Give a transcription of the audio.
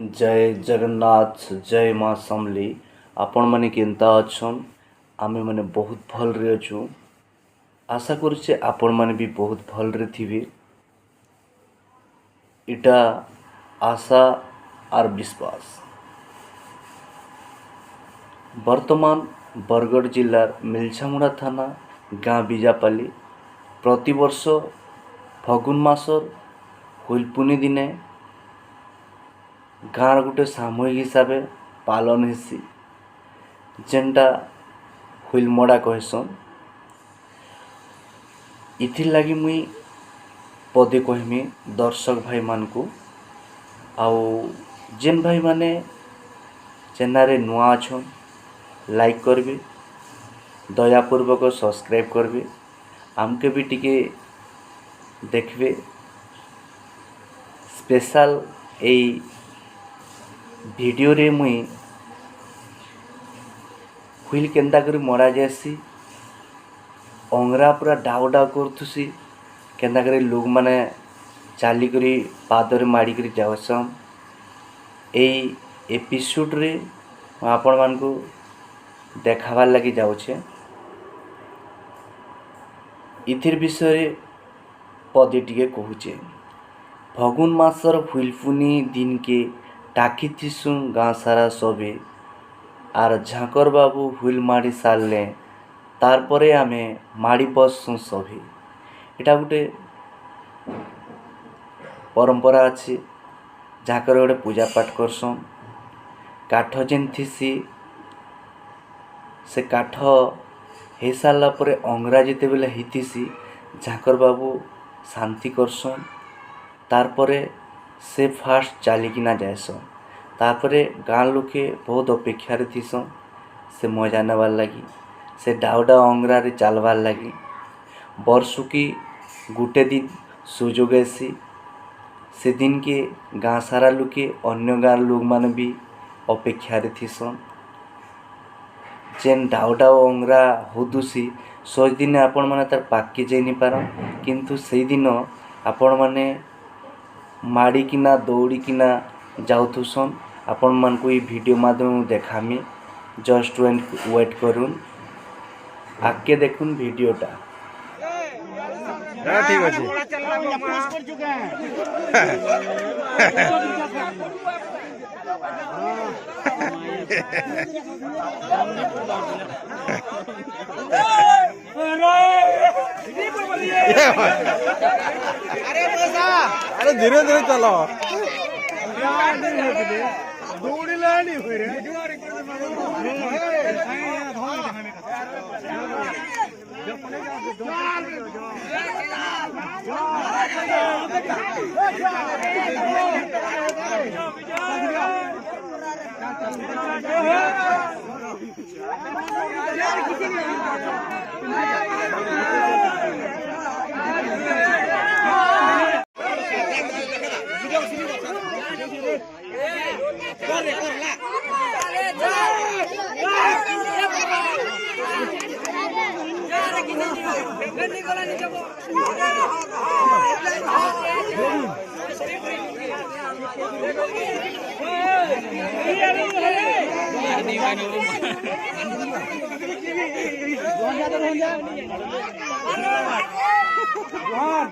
जय जगन्नाथ जय माँ समली। आपण माने केंता अछन? आमे माने बहुत भल रे अछु। आशा करुचे आपण माने भी बहुत भल रे थिबे। इटा आशा और विश्वास। वर्तमान बरगढ़ जिलार मिलछामुड़ा थाना गाँ बीजापाली प्रतिवर्ष फगुन मासर हुलपुनी दिने गाँर गोटे सामूहिक हिसाब से पालन हेसी, जेनटा हुलमड़ा कहसन। इथिर लगी मुई पदे कहमी दर्शक भाई मान को, आउ जेन भाई माने चैनल नुआ अच्छन लाइक करबे, दयापूर्वक सब्सक्राइब करबे, आमके भी टिके देखबे। स्पेशल एई वीडियो रे मुई हुइल केंदा करी मरा जासी, अंगरा पूरा डाउ डाउ करथुसी, केंदा करी लोग माने चाली करी पादरे माड़ी करी जावसन। एई एपिसोड रे आपण मान को देखाबार लगी जाउछे। इथिर विषय पदे टिके कहूचे। फगुन मासर हुलपुनी दिन के टाकी थिसु गाँ सारा सबे, आर झाकर बाबू हुल माड़ी सारले तारपरे आमे माड़ी बसु सभे। एटा गोटे परंपरा अच्छी, झाकर गोटे पूजा पाठ करसन। काठ जेन थिसी से काठ हे सारला परे अंगरा जेते बेले हिथिसी झाकर बाबू शांति करसन। तारपरे से फास्ट चलिकिना जाएसन। तारपरे गाँ लोके बहुत अपेक्षा रे थिसन से मजा नबार लगी, से डाउडा अंगरा रे चलबार लगी। वर्षुकी गुटे दिन सुजोग ऐसी, से दिन के गाँ सारा लोके अन्य गाँ लोग मान भी अपेक्षा रे थिसन। जेन डाउडा अंगरा होदुसी सोच दिन आपण माने तार पाके जाई नि पारन, किंतु सेई दिन आपण माने माड़ी किना दौड़ी किना जाउथुसन। आपण मान को ये वीडियो माध्यम देखामी, जस्ट वेट करूँ, आगे देखुन वीडियोटा। ठीक अच्छे अरे धीरे धीरे चलो दौड़ी लानी